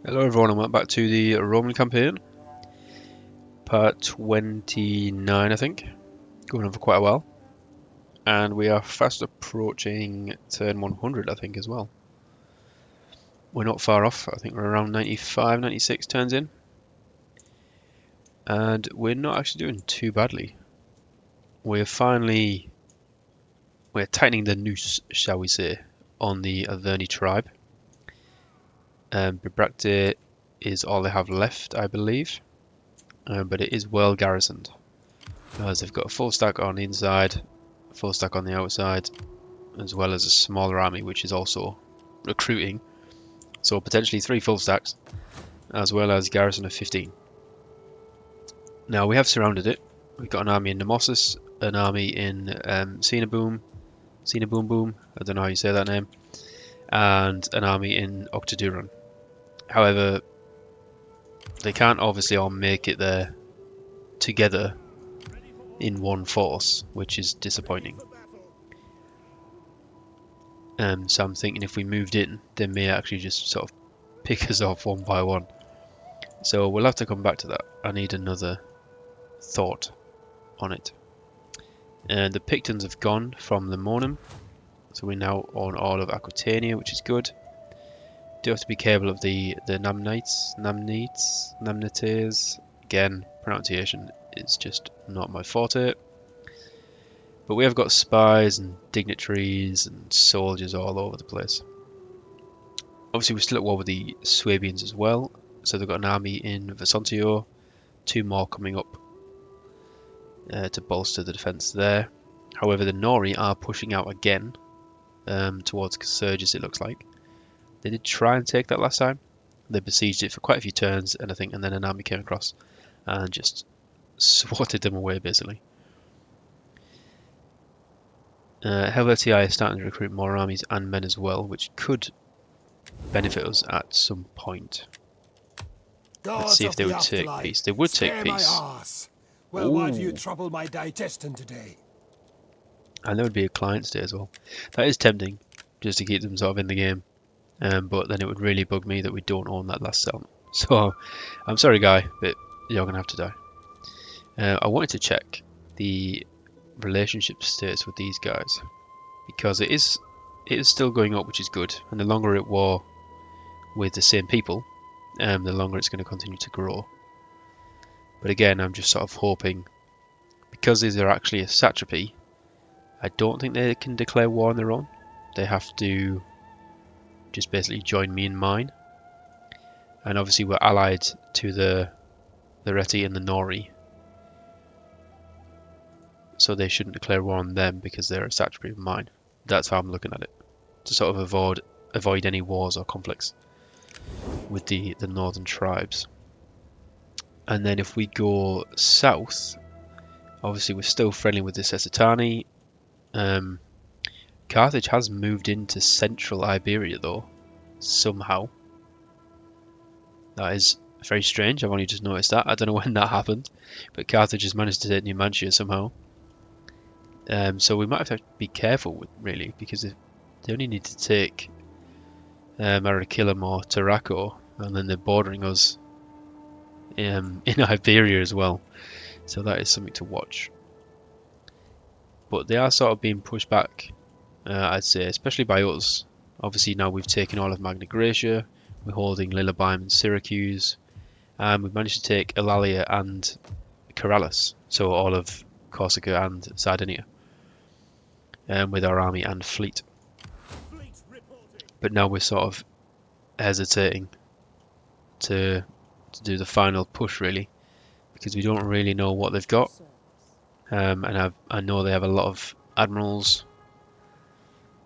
Hello everyone and welcome back to the Roman campaign, part 29 I think, going on for quite a while, and we are fast approaching turn 100 I think as well. We're not far off, I think we're around 95, 96 turns in, and we're not actually doing too badly. We're tightening the noose, shall we say, on the Averni tribe. Bibracte is all they have left, I believe, but it is well garrisoned. As they've got a full stack on the inside, a full stack on the outside, as well as a smaller army which is also recruiting. So potentially 3 full stacks, as well as garrison of 15. Now we have surrounded it. We've got an army in Nemausus, an army in Cinnabum, I don't know how you say that name, and an army in Octoduron. However, they can't obviously all make it there together in one force, which is disappointing. So I'm thinking if we moved in, they may actually just sort of pick us off one by one. So we'll have to come back to that. I need another thought on it. And the Pictons have gone from the Monum, so we now own all of Aquitania, which is good. Do have to be careful of the Namnites. Again, pronunciation is just not my forte. But we have got spies and dignitaries and soldiers all over the place. Obviously, we're still at war with the Swabians as well. So they've got an army in Vesontio, 2 more coming up to bolster the defence there. However, the Nori are pushing out again towards Casurgis, it looks like. They did try and take that last time. They besieged it for quite a few turns, and then an army came across and just swatted them away, basically. Helvetii is starting to recruit more armies and men as well, which could benefit us at some point. Let's see if they would take peace. They would take peace. Well, why do you trouble my digestion today? And there would be a client's day as well. That is tempting, just to keep them sort of in the game. But then it would really bug me that we don't own that last settlement. So, I'm sorry guy, but you're going to have to die. I wanted to check the relationship status with these guys, because it is still going up, which is good. And the longer it war with the same people, the longer it's going to continue to grow. But again, I'm just sort of hoping, because these are actually a satrapy, I don't think they can declare war on their own. They have to just basically join me in mine. And obviously we're allied to the Reti and the Nori, so they shouldn't declare war on them because they're a satrapy of mine. That's how I'm looking at it, to sort of avoid any wars or conflicts with the northern tribes. And then if we go south, obviously we're still friendly with the Sessetani. Carthage has moved into central Iberia though, somehow. That is very strange. I've only just noticed that. I don't know when that happened, but Carthage has managed to take Numantia somehow. So we might have to be careful with, really, because they only need to take Maracillum or Tarraco, and then they're bordering us in Iberia as well. So that is something to watch. But they are sort of being pushed back, I'd say, especially by us. Obviously now we've taken all of Magna Graecia, we're holding Lillebeim and Syracuse, and we've managed to take Eulalia and Corellis, so all of Corsica and Sardinia, with our army and fleet. But now we're sort of hesitating to do the final push, really, because we don't really know what they've got. And I know they have a lot of admirals.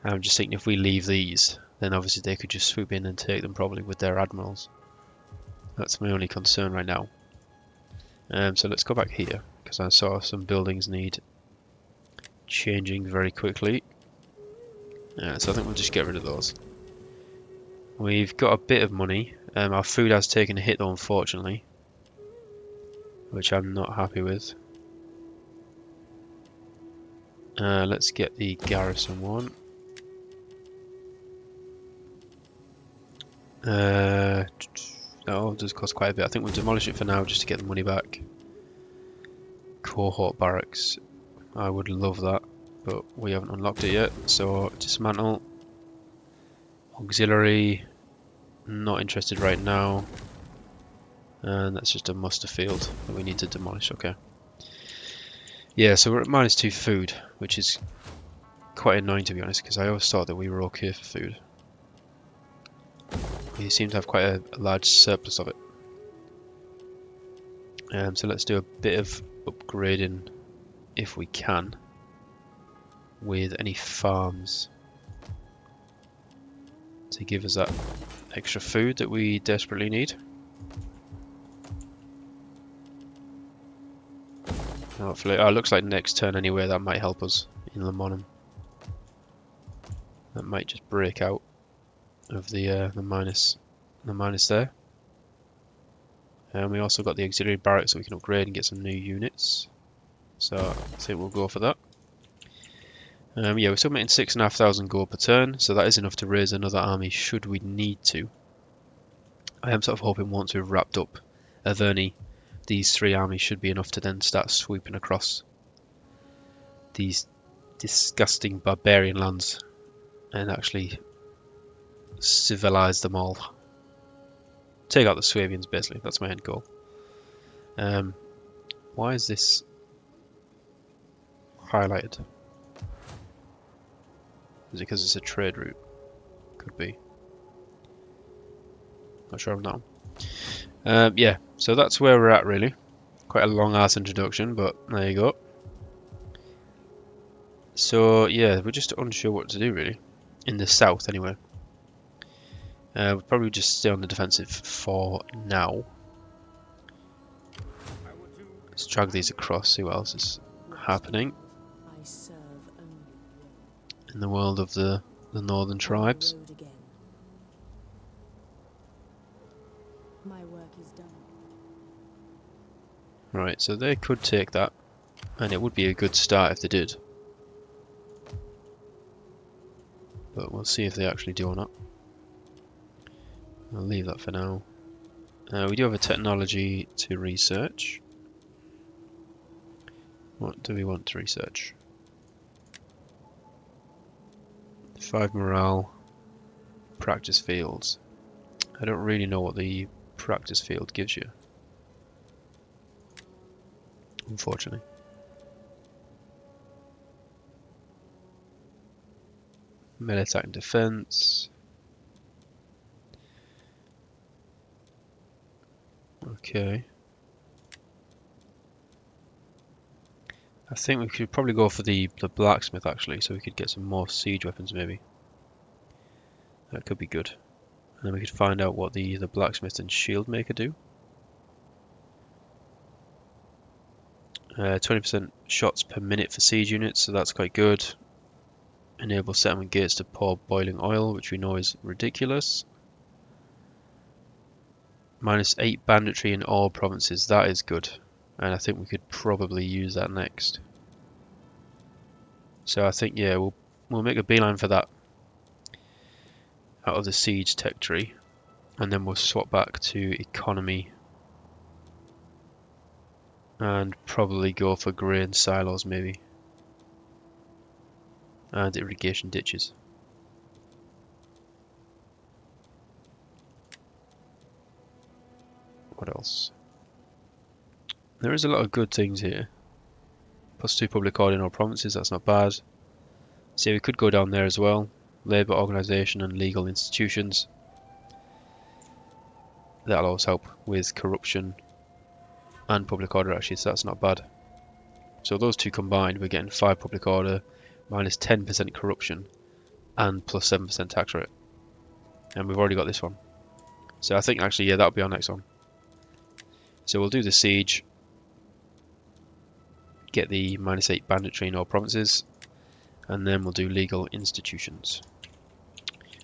I'm just thinking if we leave these, then obviously they could just swoop in and take them probably with their admirals. That's my only concern right now. So let's go back here, because I saw some buildings need changing very quickly. So I think we'll just get rid of those. We've got a bit of money. Our food has taken a hit though, unfortunately, which I'm not happy with. Let's get the garrison one. Oh, it does cost quite a bit. I think we'll demolish it for now just to get the money back. Cohort barracks. I would love that, but we haven't unlocked it yet. So dismantle. Auxiliary. Not interested right now. And that's just a muster field that we need to demolish. Okay. Yeah, so we're at -2 food, which is quite annoying to be honest, because I always thought that we were okay for food. We seem to have quite a large surplus of it. So let's do a bit of upgrading if we can with any farms to give us that extra food that we desperately need. Hopefully, it looks like next turn anyway that might help us in Lemonim. That might just break out of the minus there. And we also got the auxiliary barracks so we can upgrade and get some new units. So I think we'll go for that. Yeah, we're still making 6,500 gold per turn, so that is enough to raise another army should we need to. I am sort of hoping once we've wrapped up Averni, these 3 armies should be enough to then start sweeping across these disgusting barbarian lands and actually civilize them all. Take out the Swabians, basically. That's my end goal. Why is this highlighted? Is it because it's a trade route? Could be. Not sure on that one. Yeah, so that's where we're at, really. Quite a long-ass introduction, but there you go. So, yeah, we're just unsure what to do, really. In the south, anyway. We'll probably just stay on the defensive for now. Let's drag these across, see what else is happening in the world of the northern tribes. Right, so they could take that, and it would be a good start if they did. But we'll see if they actually do or not. I'll leave that for now. We do have a technology to research. What do we want to research? 5 morale, practice fields. I don't really know what the practice field gives you, unfortunately. Melee attack and defense. Okay. I think we could probably go for the blacksmith actually, so we could get some more siege weapons maybe. That could be good. And then we could find out what the blacksmith and shield maker do. 20% shots per minute for siege units, so that's quite good. Enable settlement gates to pour boiling oil, which we know is ridiculous. -8 banditry in all provinces, that is good. And I think we could probably use that next. So I think, yeah, we'll make a beeline for that out of the siege tech tree. And then we'll swap back to economy. And probably go for grain silos maybe. And irrigation ditches. What else? There is a lot of good things here. +2 public order in all provinces, that's not bad. See, we could go down there as well. Labour organisation and legal institutions. That'll always help with corruption and public order actually, so that's not bad. So those two combined, we're getting 5 public order, -10% corruption, and +7% tax rate. And we've already got this one. So I think actually, yeah, that'll be our next one. So we'll do the siege. Get the -8 banditry in all provinces, and then we'll do legal institutions.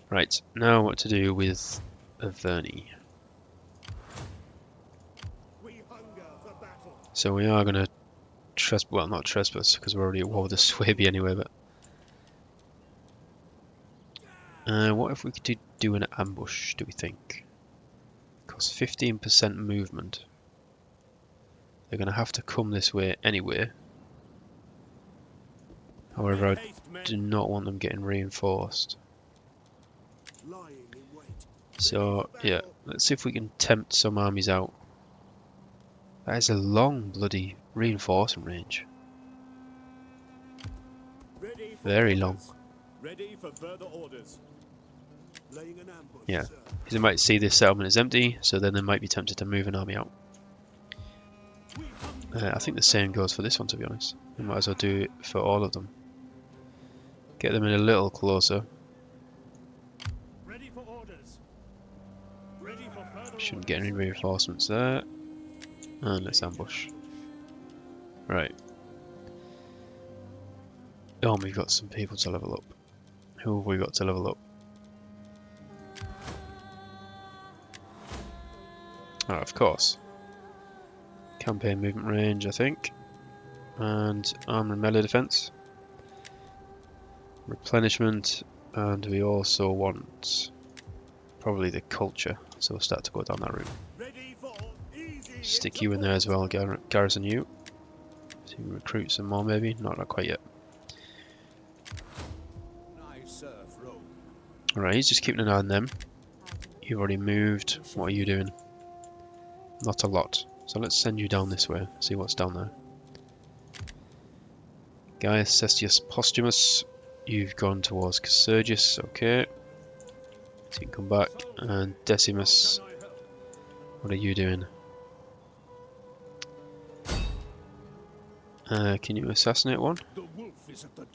Right, now what to do with Averni. So we are going to well, not trespass, because we're already at war with the Swabi anyway, but... what if we could do an ambush, do we think? Costs 15% movement. They're going to have to come this way anyway. However, I do not want them getting reinforced. So, yeah, let's see if we can tempt some armies out. That is a long bloody reinforcement range. Very long. Ready for further orders. Yeah, because they might see this settlement is empty, so then they might be tempted to move an army out. I think the same goes for this one, to be honest. We might as well do it for all of them. Get them in a little closer. Ready for orders. Ready for further Shouldn't get any reinforcements there. And let's ambush. Right. Oh, we've got some people to level up. Who have we got to level up? Oh, of course. Campaign movement range, I think. And armor and melee defense. Replenishment. And we also want probably the culture. So we'll start to go down that route. Ready for easy. Stick you in there as well, garrison you. So you can recruit some more maybe. Not quite yet. Alright, he's just keeping an eye on them. You've already moved. What are you doing? Not a lot. So let's send you down this way. See what's down there. Gaius Cestius Posthumus. You've gone towards Casurgis. Okay. So you can come back. And Decimus. What are you doing? Can you assassinate one?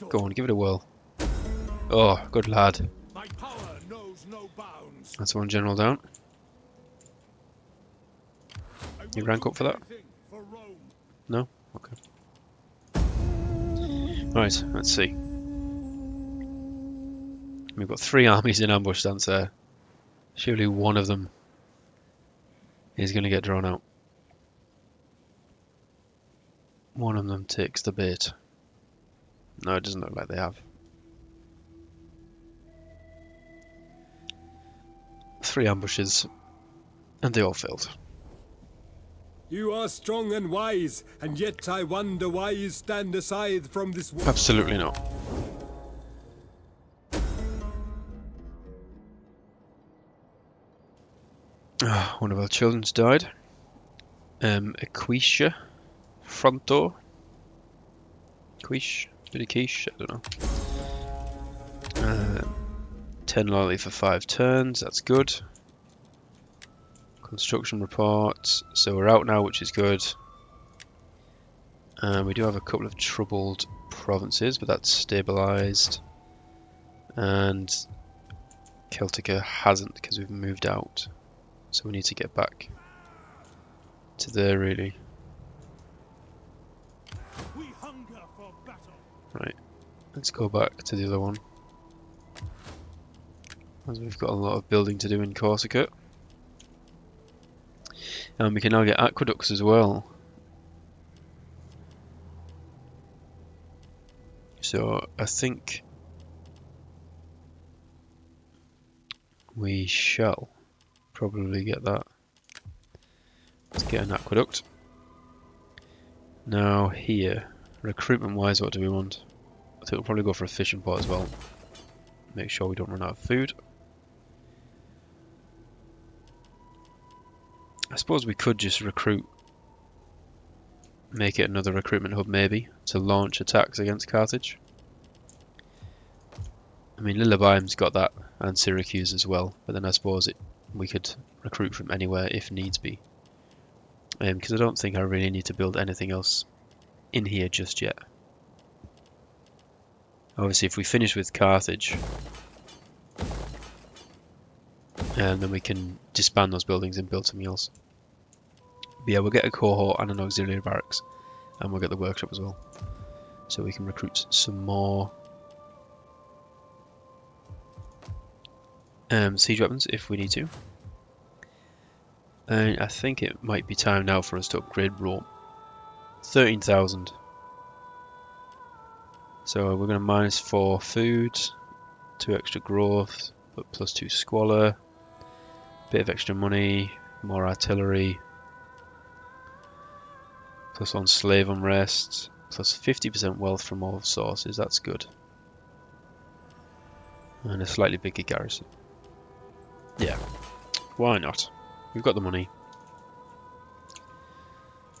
Go on, give it a whirl. Oh, good lad. That's one general down. You rank up for that? No? Okay. Right, let's see. We've got 3 armies in ambush stance there. Surely one of them is going to get drawn out. One of them takes the bait. No, it doesn't look like they have. 3 ambushes, and they all failed. You are strong and wise, and yet I wonder why you stand aside from this war. Absolutely not. One of our children's died. Equisha Fronto. Quiche? Bit of quiche? I don't know. 10 loyalty for 5 turns, that's good. Construction report, so we're out now, which is good. We do have a couple of troubled provinces, but that's stabilised. And Celtica hasn't, because we've moved out. So we need to get back to there, really. Right, let's go back to the other one. As we've got a lot of building to do in Corsica. And we can now get aqueducts as well. So I think we shall probably get that. Let's get an aqueduct. Now here, recruitment wise, what do we want? I think we'll probably go for a fishing port as well. Make sure we don't run out of food. I suppose we could just recruit, make it another recruitment hub maybe, to launch attacks against Carthage. I mean, Lilybaeum's got that, and Syracuse as well, but then I suppose we could recruit from anywhere if needs be. Because I don't think I really need to build anything else in here just yet. Obviously, if we finish with Carthage, and then we can disband those buildings and build something else. But yeah, we'll get a cohort and an auxiliary barracks, and we'll get the workshop as well, so we can recruit some more siege weapons if we need to. And I think it might be time now for us to upgrade Rome. 13,000. So we're going to -4 food, 2 extra growth, but +2 squalor, bit of extra money, more artillery, +1 slave unrest, plus 50% wealth from all sources. That's good. And a slightly bigger garrison. Yeah, why not? We've got the money.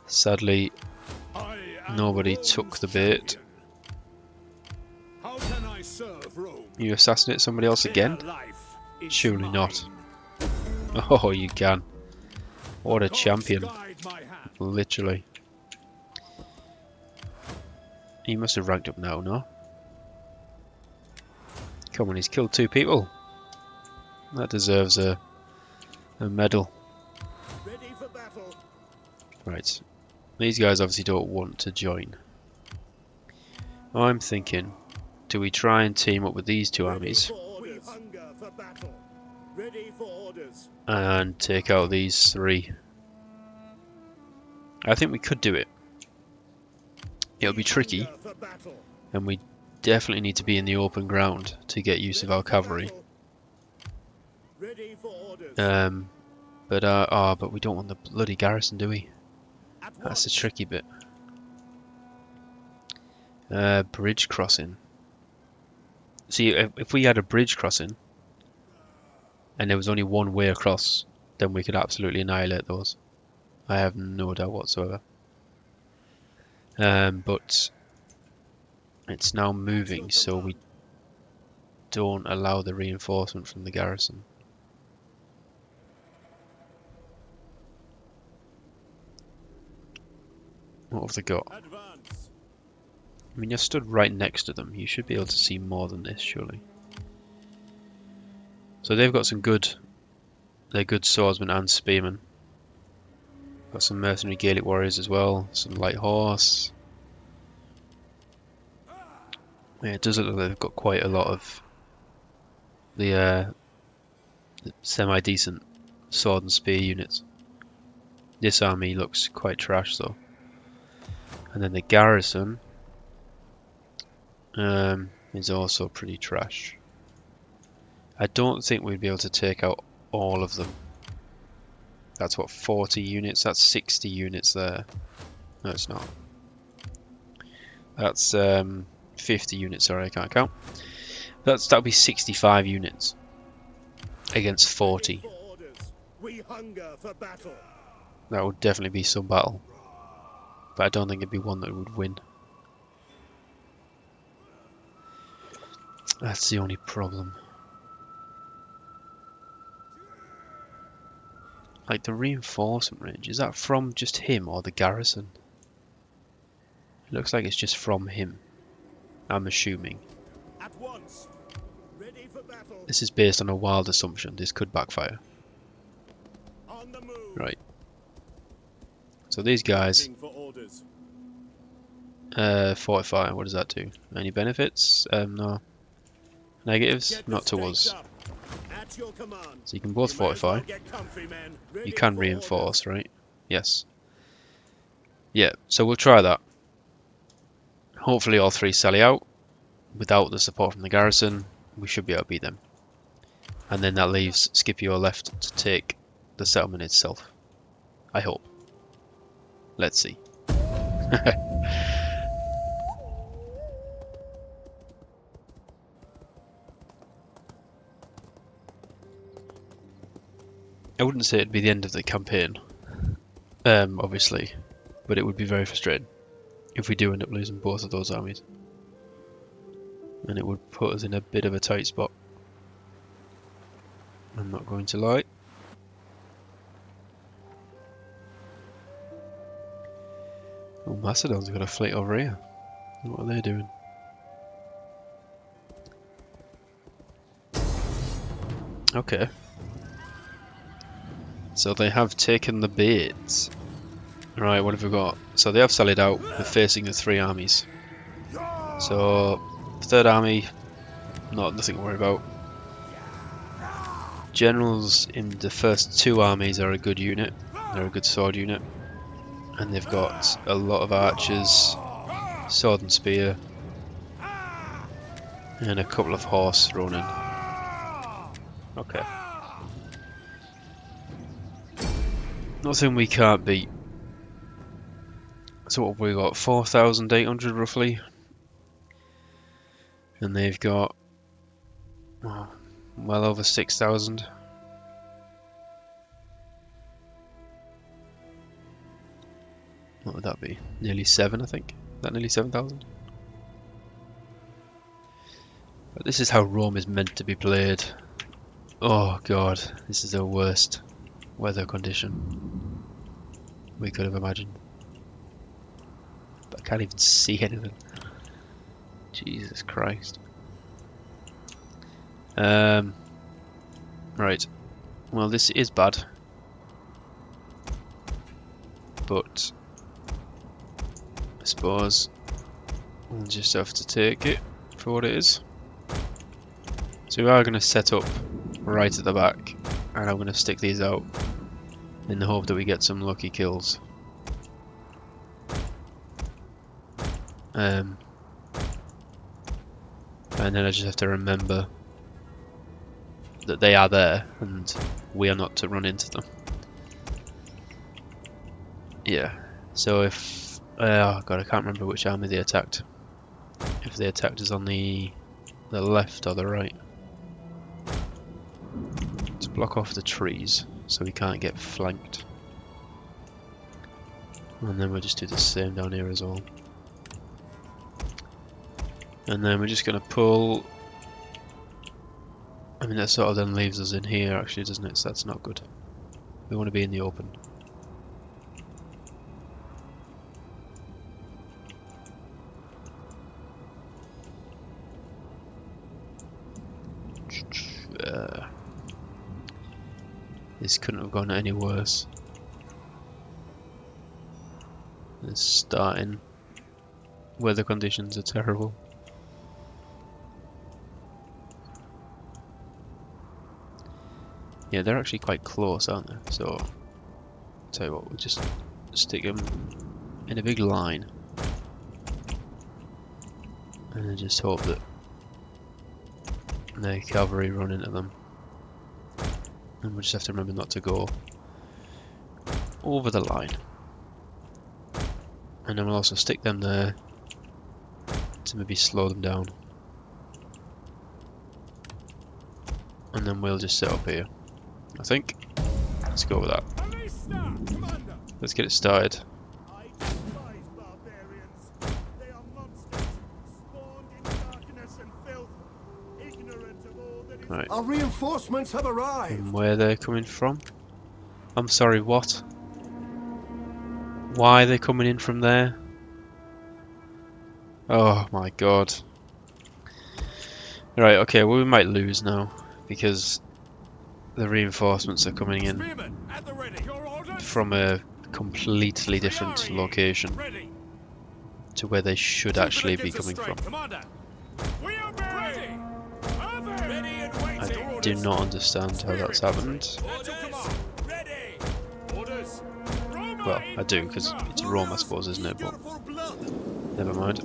Sadly, I am nobody Rome's took the bait. champion. How can I serve Rome? You assassinate somebody else Their again? life is Surely mine. not. Oh, you can. What a Gods champion. guide my hand. Literally. He must have ranked up now, no? Come on, he's killed 2 people. That deserves a medal. Ready for battle. Right. These guys obviously don't want to join. I'm thinking, do we try and team up with these 2 armies We hunger for battle. Ready for orders. and take out these 3? I think we could do it. It'll be tricky, Hunger for battle. and we definitely need to be in the open ground to get use of our cavalry. Ready for orders. But we don't want the bloody garrison, do we? At That's the once. tricky bit. Bridge crossing. See, if we had a bridge crossing, and there was only one way across, then we could absolutely annihilate those. I have no doubt whatsoever. But it's now moving, so we don't allow the reinforcement from the garrison. What have they got? Advance. I mean, you're stood right next to them. You should be able to see more than this, surely. So they've got some good... They're good swordsmen and spearmen. Got some mercenary Gaelic warriors as well. Some light horse. Yeah, it does look like they've got quite a lot of the semi-decent sword and spear units. This army looks quite trash though. And then the garrison is also pretty trash. I don't think we'd be able to take out all of them. That's what, 40 units? That's 60 units there. No, it's not. That's 50 units, sorry, I can't count. That'll be 65 units against 40. Ready for orders. We hunger for battle. That would definitely be some battle. But I don't think it'd be one that would win. That's the only problem. Like the reinforcement range, is that from just him or the garrison? It looks like it's just from him. I'm assuming. At once. Ready for battle. This is based on a wild assumption. This could backfire. On the move. Right. So these guys, Waiting for orders. fortify, what does that do? Any benefits? No. Negatives? Get the Not to stakes us. up. At your command. So you can both You may as well fortify. get comfy, men. You Ready can for reinforce, orders. right? Yes. Yeah, so we'll try that. Hopefully all 3 sally out. Without the support from the garrison, we should be able to beat them. And then that leaves Scipio left to take the settlement itself. I hope. Let's see. I wouldn't say it'd be the end of the campaign, obviously, but it would be very frustrating if we do end up losing both of those armies. And it would put us in a bit of a tight spot. I'm not going to lie. Oh, Macedon's got a fleet over here. What are they doing? Okay. So they have taken the bait. Right, what have we got? So they have sallied out. They're facing the 3 armies. So, 3rd army, nothing to worry about. Generals in the first 2 armies are a good unit. They're a good sword unit. And they've got a lot of archers, sword and spear, and a couple of horse thrown in. Okay. Nothing we can't beat. So what have we got? 4,800 roughly. And they've got well over 6,000. What would that be? Nearly 7, I think. Is that nearly 7,000? But this is how Rome is meant to be played. Oh god, this is the worst weather condition we could have imagined. But I can't even see anything. Jesus Christ. Right. Well, this is bad. But I suppose we'll just have to take it for what it is. So we are going to set up right at the back, and I'm going to stick these out in the hope that we get some lucky kills. And then I just have to remember that they are there and we are not to run into them. Yeah, so if oh god, I can't remember which army they attacked. If they attacked us on the left or the right. Let's block off the trees so we can't get flanked. And then we'll just do the same down here as well. And then we're just going to pull. I mean, that sort of then leaves us in here actually, doesn't it? So that's not good. We want to be in the open. This couldn't have gone any worse. The starting weather conditions are terrible. Yeah, they're actually quite close, aren't they? So, I'll tell you what, we'll just stick them in a big line. And then just hope that the cavalry run into them. And we'll just have to remember not to go over the line. And then we'll also stick them there to maybe slow them down. And then we'll just set up here, I think. Let's go with that. Let's get it started. Right. Our reinforcements have arrived. And where they're coming from? I'm sorry, what? Why are they coming in from there? Oh my god. Right, okay, well we might lose now because the reinforcements are coming in from a completely different location to where they should actually be coming from. I do not understand how that's happened. Well, I do, because it's Rome, I suppose, isn't it? But never mind.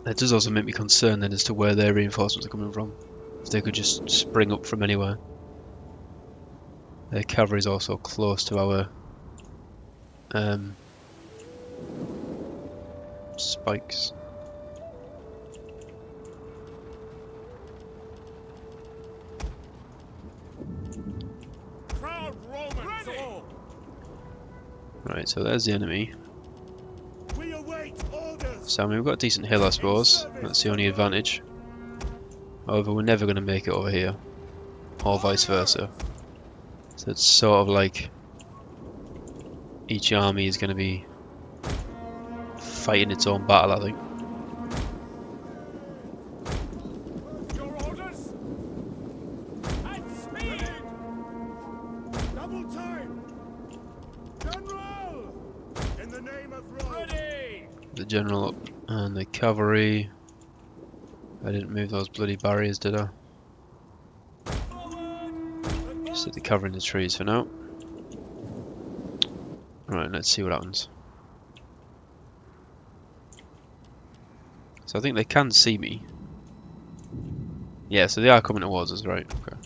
That does also make me concerned then as to where their reinforcements are coming from. If they could just spring up from anywhere. Their cavalry is also close to our spikes. Right, so there's the enemy. So I mean, we've got a decent hill, I suppose. That's the only advantage. However, we're never going to make it over here, or vice versa. So it's sort of like each army is going to be fighting its own battle, I think. The general up and the cavalry. I didn't move those bloody barriers, did I? Just hit the cover in the trees for now. Right, let's see what happens. So I think they can see me. Yeah, so they are coming towards us, right? Okay.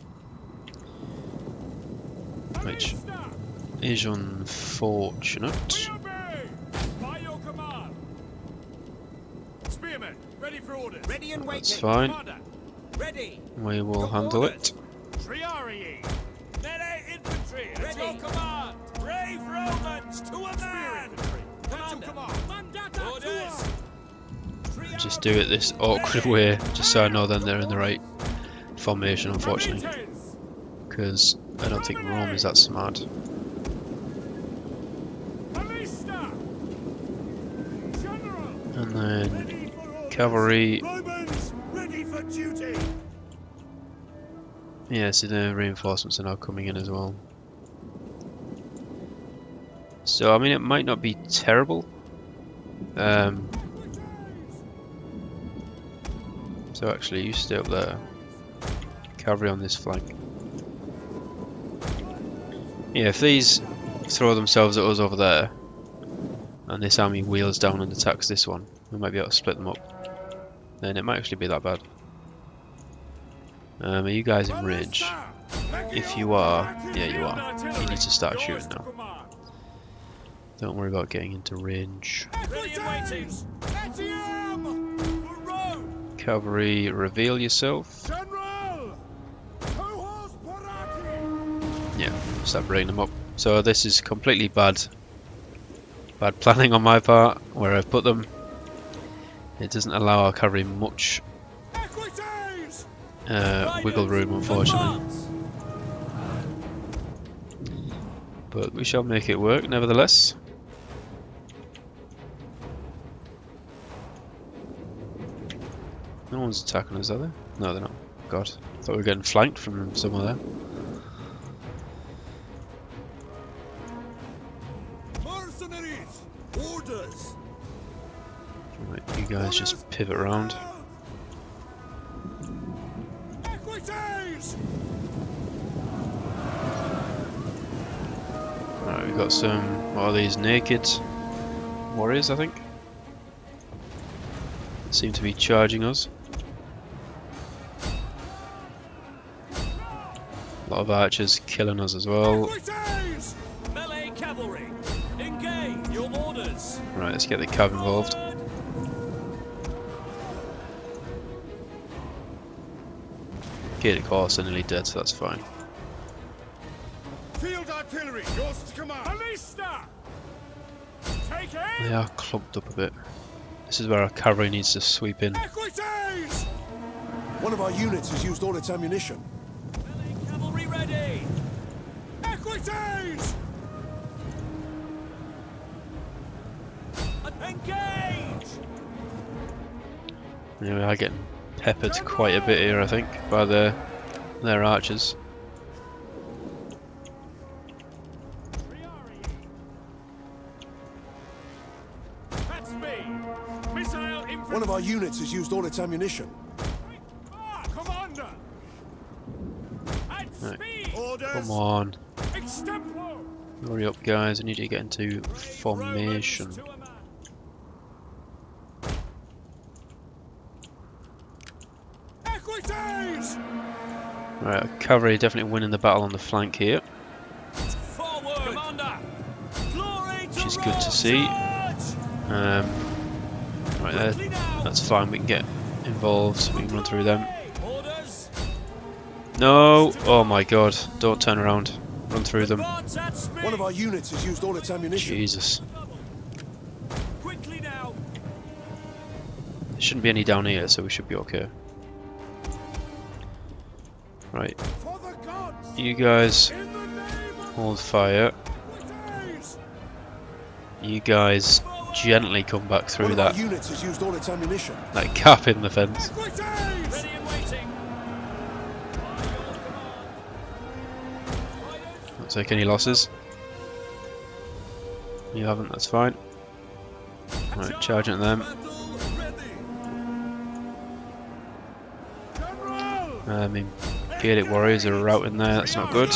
Which is unfortunate. By your command. Spearmen, ready for orders. Ready and waiting. That's fine. Commander. Ready. We will handle it. Triarii. Melee infantry. At your command. Brave Romans to a man. Commander. Mandata orders. Just do it this awkward way, just so I know then they're in the right formation, unfortunately. Because I don't think Rome is that smart. And then cavalry. Yeah, so the reinforcements are now coming in as well. So I mean, it might not be terrible. So actually, you stay up there. Cavalry on this flank. Yeah, if these throw themselves at us over there, and this army wheels down and attacks this one, we might be able to split them up. Then it might actually be that bad. Are you guys in range? If you are, yeah you are. You need to start shooting now. Don't worry about getting into range. Cavalry, reveal yourself. Yeah, start bringing them up. So this is completely bad planning on my part, where I've put them. It doesn't allow our cavalry much wiggle room, unfortunately. But we shall make it work, nevertheless. No one's attacking us, are they? No, they're not. God, I thought we were getting flanked from somewhere there. Mercenaries, orders. Right, you guys just pivot around. Right, we've got some, what are these, naked warriors, I think? Seem to be charging us. A lot of archers killing us as well. Melee cavalry, engage your orders. Right, let's get the cav involved. Gaelic horse are nearly dead, so that's fine. Field artillery, yours to command. Ballista! Take it! They are clumped up a bit. This is where our cavalry needs to sweep in. Equites! One of our units has used all its ammunition. Melee cavalry ready! Equites! Engage! Yeah, we are getting peppered quite a bit here, I think, by their archers. One of our units has used all its ammunition. Commander! Right. Orders! Come on. Extempo! Hurry up, guys. I need you to get into formation. Equites! Right, our cavalry definitely winning the battle on the flank here, Forward! Commander! Glory which is good to see. Right there, that's fine. We can get involved. We can run through them. Orders! No! Oh my God! Don't turn around. Run through them. One of our units has used all its ammunition. Jesus. Quickly now! There shouldn't be any down here, so we should be okay. Right. For the gods! You guys In the name of hold fire. Equites! You guys gently come back One through of our that units has used all its ammunition. gap in the fence. Equites! Ready and waiting! Don't take any losses. You haven't, that's fine. Right, charging at them. I mean, Gaelic warriors are out in there, that's not good.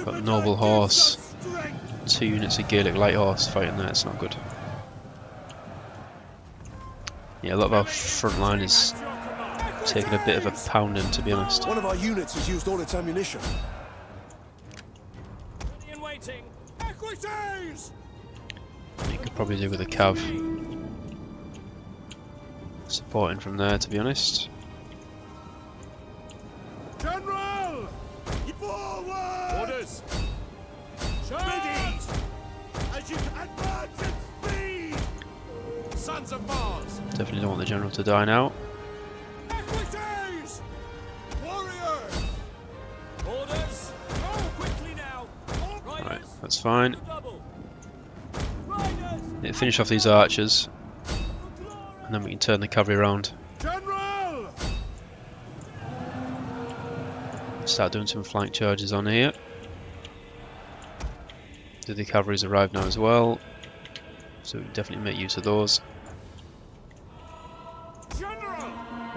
Got noble horse. 2 units of Gaelic light horse fighting there, it's not good. Yeah, a lot of our front line is taking a bit of a pounding, to be honest. One of our units has used all its ammunition. Ready and waiting. Equities! You could probably do with a cav supporting from there, to be honest. General! Forward! Orders. Ready! As you advance at speed! Sons of Mars. Definitely don't want the general to die now. Equities! Warriors! Orders. Oh, quickly now. Right, Riders. that's fine. Double. Riders. Need to finish off these archers, and then we can turn the cavalry around. General! Start doing some flank charges on here. The cavalry's arrived now as well, so we can definitely make use of those. General!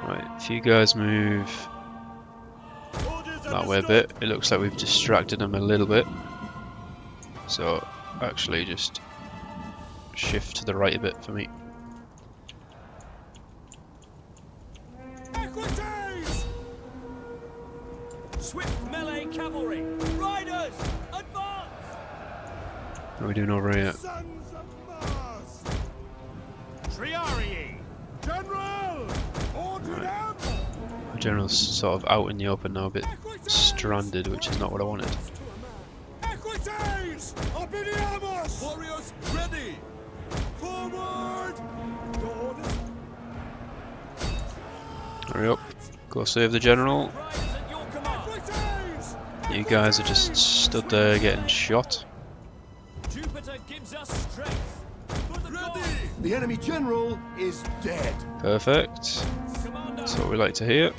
Right, if you guys move Orders that way a bit, it looks like we've distracted them a little bit. So actually just shift to the right a bit for me. Equities! Swift melee cavalry. Riders. Advance. What are we doing over here? Sons of Mars! Triarii. General! Order them! The general's sort of out in the open now, a bit stranded, which is not what I wanted. Equities! Obediamos! Warriors ready! Forward! Your orders? Hurry up, go save the general. Riders at your command. Equities! You guys are just stood there getting shot. Jupiter gives us strength. For the gods. The enemy general is dead. Perfect. Commander. That's what we like to hear.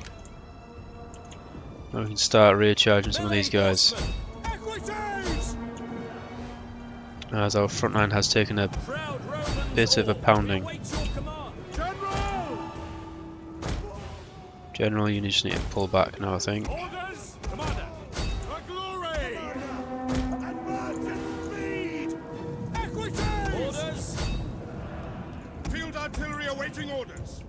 Now we can start recharging some of these guys, Equities! as our front line has taken a Proud Romans bit of a all, pounding. we await your command. General! General, you just need to pull back now, I think. Orders! Commander! For glory! Advance at speed! Equities! Orders. Field artillery awaiting orders.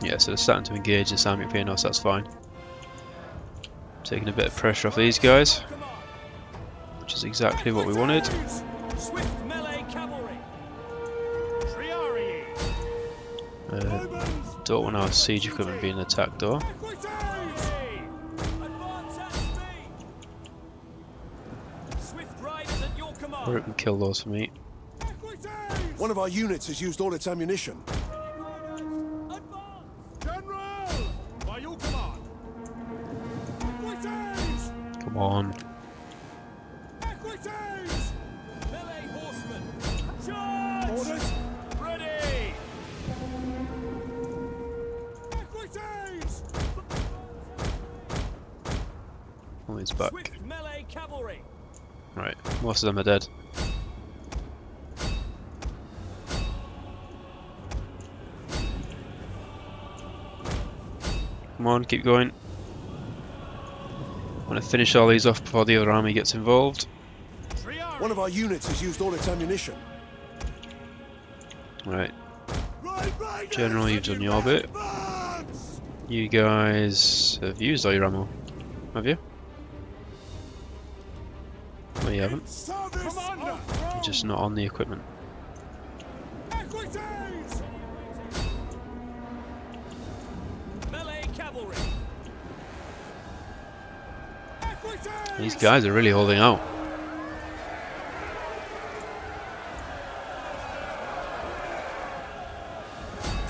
Yeah, so they're starting to engage this army up here now, so that's fine. Taking a bit of pressure off these guys, Command. which is exactly what we wanted. Swift melee cavalry. Triarii. Don't want our siege equipment being attacked though. Equities! Advance at speed. Swift riders at your command. Or it can kill those for me. Equities! One of our units has used all its ammunition. Advance. General! By your command. Equities! Come on. Equities! Melee horsemen. Charge. Orders! Ready. Equities! Oh, he's back. Swift melee cavalry. Right, most of them are dead. Come on, keep going. I want to finish all these off before the other army gets involved. Triarii. One of our units has used all its ammunition. Right, Right, General, you've done your bit. advance! You guys have used all your ammo, have you? No, you haven't. Service Commander! of Rome! You're just not on the equipment. Equities! Melee cavalry. Equities! These guys are really holding out.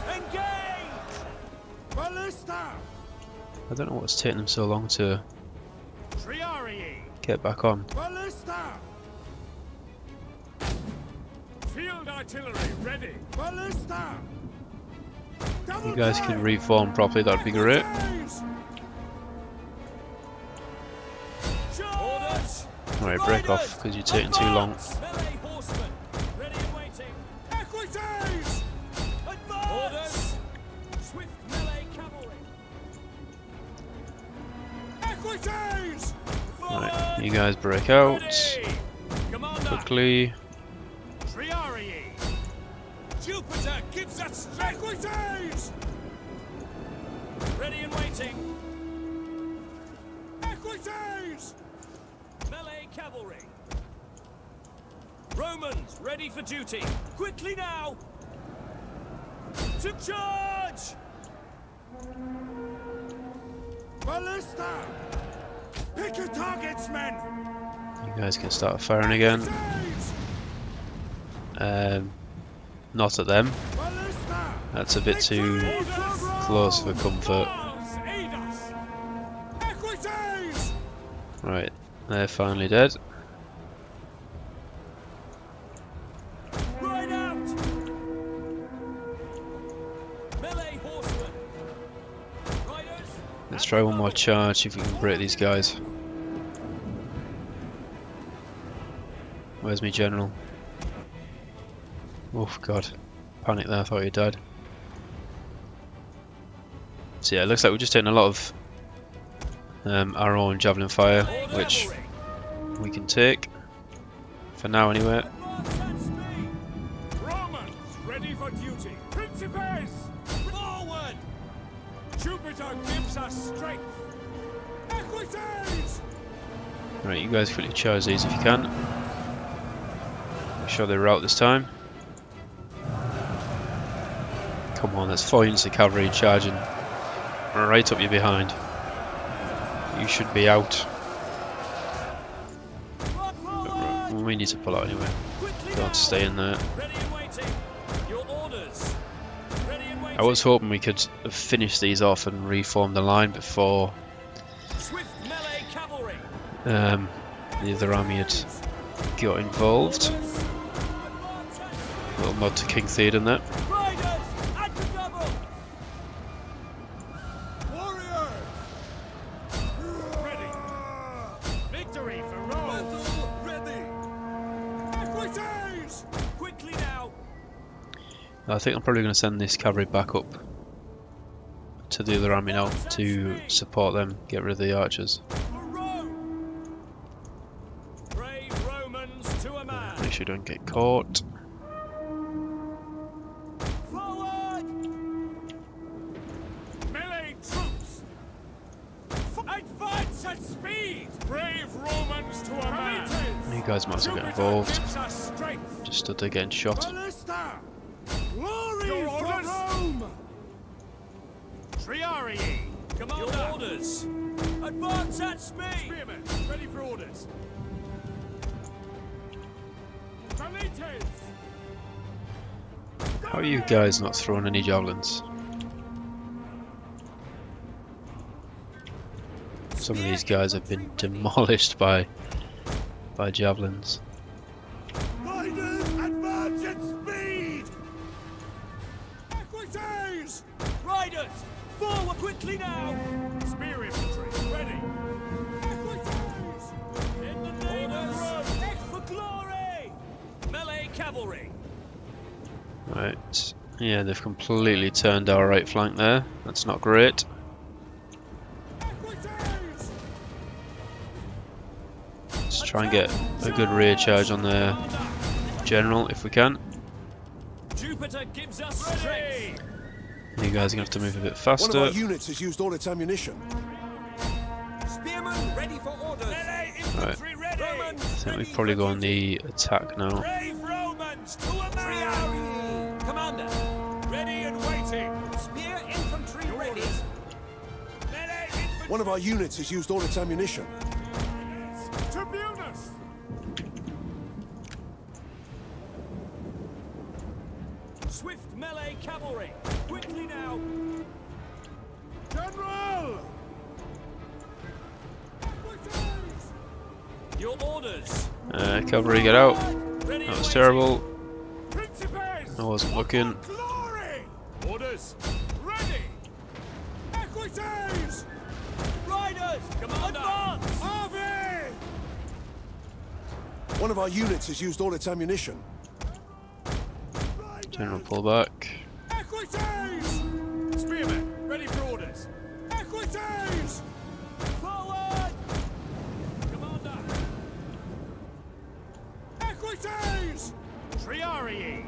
Engage. Ballista! I don't know what's taking them so long to Triarii. get back on. Ballista! Field artillery ready. Ballista! If you guys can reform properly, that'd be great. Orders. Alright, break off because you're taking too long. Melee horsemen. Ready and waiting. Equities! Advance. Orders. Swift melee cavalry. Equities! Right, you guys break out Ready. Commander. quickly. Triarii. Jupiter gives us strength! Equites! Ready and waiting! Equites! Melee cavalry! Romans, ready for duty! Quickly now! To charge! Ballista! Pick your targets, men! You guys can start firing again. Not at them. Ballista! That's a bit too close for comfort. Aid us! Equites! Right, they're finally dead. Ride out! Melee horsemen! Riders! Let's try one more charge, see if we can break these guys. Where's my general? Oh god, panic there, I thought he died. So yeah, it looks like we're just taking a lot of arrow and javelin fire, which we can take. For now anyway. Advance at speed! Romans, ready for duty! Principes! Forward! Jupiter gives us strength! Equites! Right, you guys quickly charge these if you can. Make sure they're out this time. Come on, that's 4 units of cavalry charging right up your behind. You should be out. But we need to pull out anyway. Don't stay in there. Ready and waiting! Your orders! Ready and waiting! I was hoping we could finish these off and reform the line before Swift melee cavalry! the other army had got involved. Little nod to King Theoden there. Riders! At the double! Warriors! Ready! Victory for Rome! Battle ready! Equites! Quickly now! I think I'm probably going to send this cavalry back up to the other army now to support them, get rid of the archers. For Rome! Brave Romans to a man! Make sure you don't get caught. Forward! Melee troops! Advance at speed! Brave Romans to a man! You guys might as well get involved. Gives us strength! Just stood there getting shot. Ballista! Glory for Rome! Triarii! Commander! Your orders! Advance at speed! Spearmen, ready for orders. Valites! How are you guys not throwing any javelins? Some of these guys have been demolished by javelins. Riders, advance at speed! Equites! Riders! Forward quickly now! Spear infantry, ready! Equites! In the name of Rome! Act for glory! Melee cavalry! Right. Yeah, they've completely turned our right flank there. That's not great. Equites! Let's try and get a good rear charge on their general if we can. Jupiter gives us strength! You guys are going to have to move a bit One of faster. our units has used all its ammunition. Spearmen ready for orders! Melee infantry ready! Romans I think ready we probably for go on duty. the attack now. Brave Romans to a man! Commander! Ready and waiting! Spear infantry ready! Melee infantry! One of our units has used all its ammunition. Tribunus! Swift melee cavalry! Quickly now! General! Your orders! Cavalry, get out. Ready That and was waiting. terrible. Principes! I wasn't looking. Glory! Orders! Ready! Equites! Riders! Commander! Advance! Harvey! One of our units has used all its ammunition. General pull back. Equites! Spearmen, ready for orders. Equites! Forward! Commander! Equites! Triarii!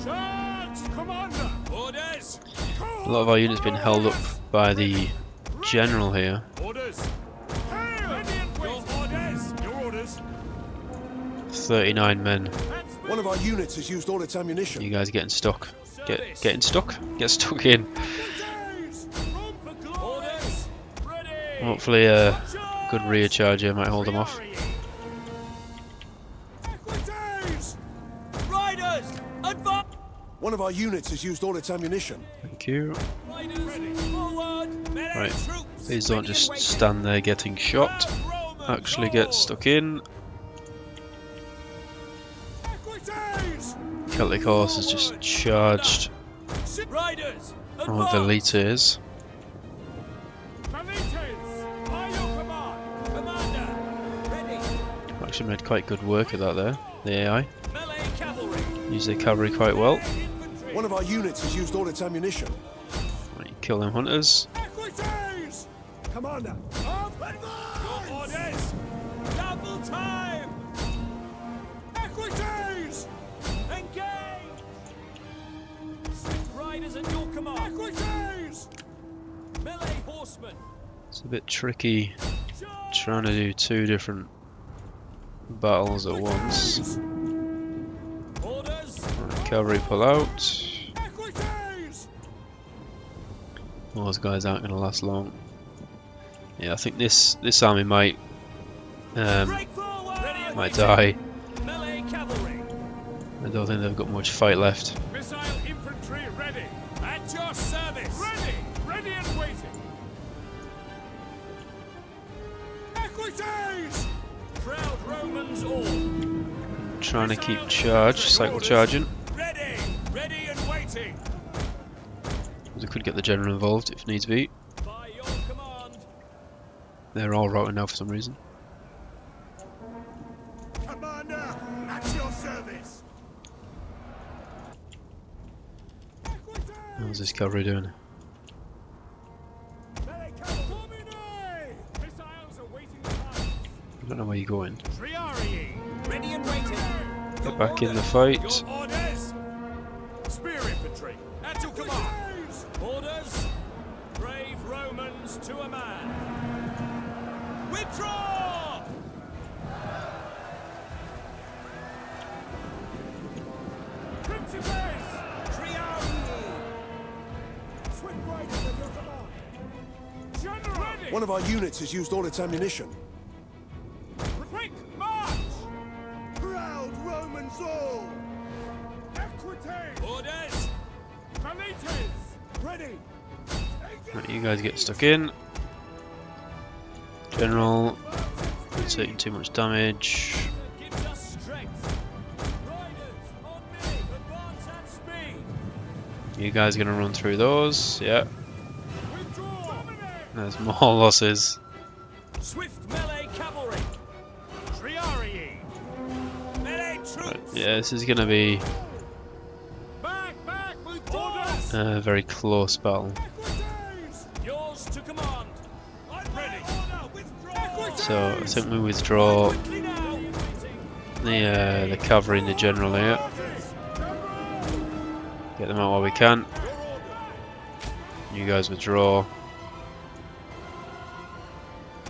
Charge, Commander! Orders! A lot of our units been held up by the general here. Orders! Your orders! Your orders! 39 men. One of our units has used all its ammunition. You guys getting stuck? Getting stuck? Get stuck in. Orders! Ready! Hopefully a good rear charge here might hold them off. Riders! Advance! One of our units has used all its ammunition. Thank you. Riders! Forward! Right, please don't just stand there getting shot. Actually get stuck in. Celtic horse has just charged Riders! one of the leaders. Actually made quite good work of that there, the AI. Use their cavalry quite well. One of our units has used all its ammunition. Right, kill them hunters. Commander! Your orders! Double time! Equities! Engage! Swift riders at your command! Equities! Melee horsemen! It's a bit tricky trying to do two different battles at once. Orders! Right, cavalry pull out. Those guys aren't going to last long. Yeah, I think this army might die. Melee cavalry! I don't think they've got much fight left. Missile infantry ready! At your service! Ready! Ready and waiting! Equities! Proud Romans all! Trying to keep charge, cycle charging. Ready! Ready and waiting! We could get the general involved if needs be. By your command! They're all routing now for some reason. Commander! At your service! How's this cavalry doing? Missiles awaiting the targets! I don't know where you're going. Triarii! Ready and waiting! Get back in the fight. Your orders! Spear infantry! At your command! Orders! Brave Romans to a man! Withdraw! Principes! Triarii! Swift riders at your command! General! Ready! One of our units has used all its ammunition. Quick march! Proud Romans all! Equites! Orders! Valites! Ready! Right, you guys get stuck in. General, not taking too much damage. Gives us strength. Riders, on me! Advance at speed! You guys are gonna run through those. Yeah, Withdraw! there's more losses. Swift melee cavalry! Triarii! Melee troops! Right, yeah, this is gonna be Back, withdraw! a very close battle. Yours to command! I'm ready! So I think we withdraw Quickly now! the cavalry and the general here. Get them out while we can. You guys withdraw. I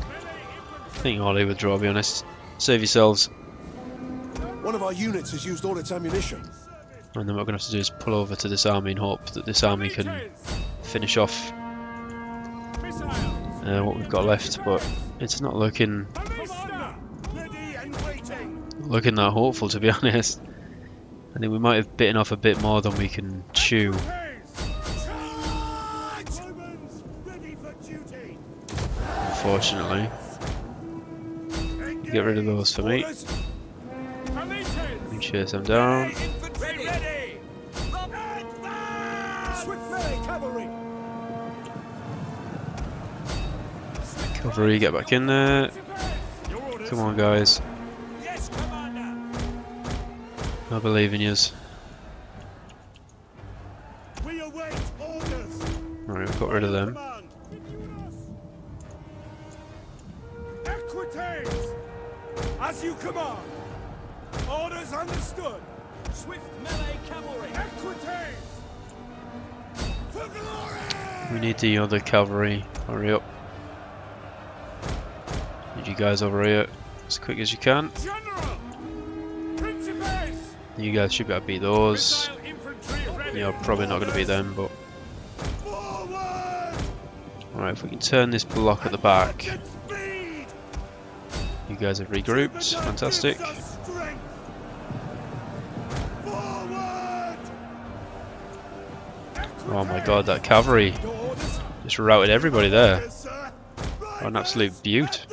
think Ollie withdraw, to be honest. Save yourselves. One of our units has used all its ammunition. And then what we're going to have to do is pull over to this army and hope that this army can finish off what we've got left. But it's not looking that hopeful, to be honest. I think we might have bitten off a bit more than we can chew. Unfortunately. Get rid of those for me. Let me chase them down. Ready! Swift melee cavalry! Cavalry, get back in there. Come on, guys. Yes, Commander! I believe in yous. We await orders! Right, we've got rid of them. Equites! As you command! Orders understood! Swift melee cavalry! We need the other cavalry. Hurry up. Need you guys over here as quick as you can. General! Principes! You guys should be able to beat those. Missile infantry ready! You're probably not going to beat them, but... Alright, if we can turn this block at the back. You guys have regrouped. Fantastic. Oh my god, that cavalry just routed everybody there. What an absolute beaut.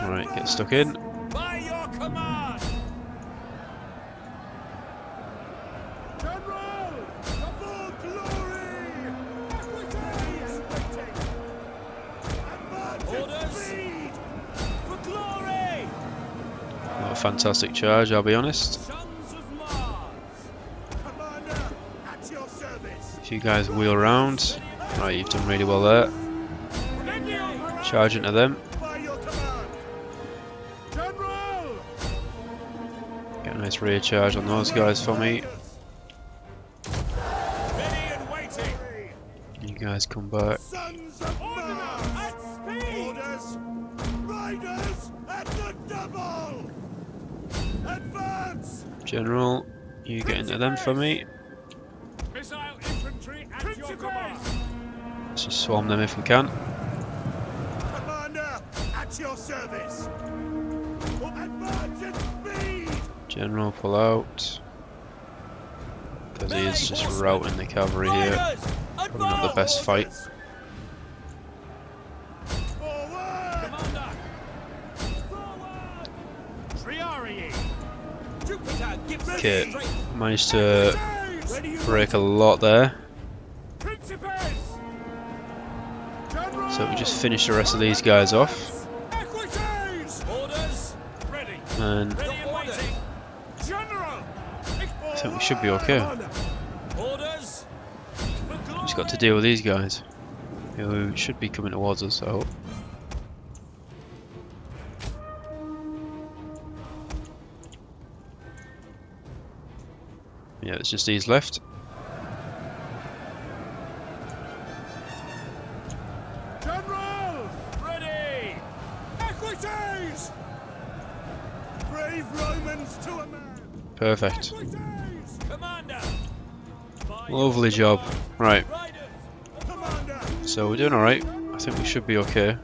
Alright, get stuck in. By your command! General! For glory! Orders! For glory! Not a fantastic charge, I'll be honest. Sons of Mars! Commander, at your service! If you guys wheel around. Right, you've done really well there. Charge into them. By your command! General! Get a nice rear charge on those guys for me. Ready and waiting! You guys come back. Sons of Mars! At speed! Orders! Riders at the double! Advance! General, you get into them for me. Missile infantry at your command! Let's just swarm them if we can. Commander, at your service! Advance at speed! General, pull out. Because he is just routing the cavalry here. Riders! Probably not the best fight. Forward! Commander! Forward! Triarii! Jupiter gives us Okay, strength! managed to Ready you break a lot there. Principes! General! So we just finish the rest of these guys off. Equities! Orders! Ready! And Ready and waiting! General! I think we should be okay. Orders! For glory! Just got to deal with these guys. Who should be coming towards us, I hope. Yeah, it's just these left. General! Ready! Equities! Brave Romans to a man! Perfect. Equities! Commander! By Lovely your job. command. Right, Riders! Commander! so we're doing alright. I think we should be okay.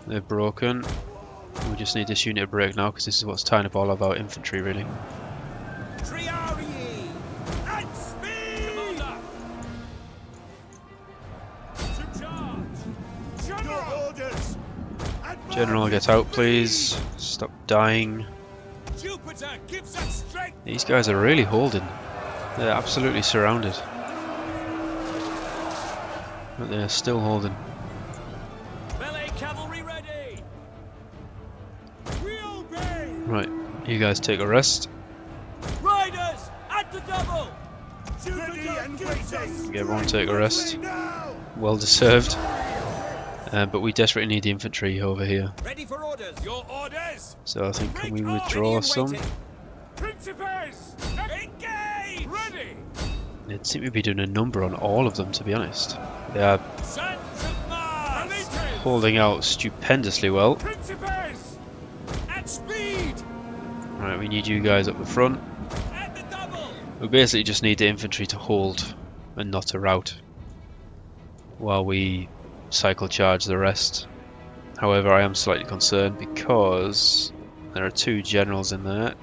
They're broken. We just need this unit to break now because this is what's tying up all of our infantry really. Triarii! At speed! Commander! To charge! Your General! orders! Advance General, get out please. Stop dying. Jupiter gives us strength! These guys are really holding. They're absolutely surrounded. But they're still holding. Melee cavalry ready! We obey! Right, you guys take a rest. Riders! At the double! Ready and waiting! Everyone take a rest. Now! Well deserved. But we desperately need the infantry over here. Ready for orders! Your orders! So I think can we Break withdraw army some? waiting. Principes! Engage! Ready! They seem to be doing a number on all of them to be honest. They are Sons of Mars! holding out stupendously well. Principes! At speed! Right, we need you guys up the front. At the double! We basically just need the infantry to hold and not to rout while we cycle charge the rest. However, I am slightly concerned because there are two generals in there.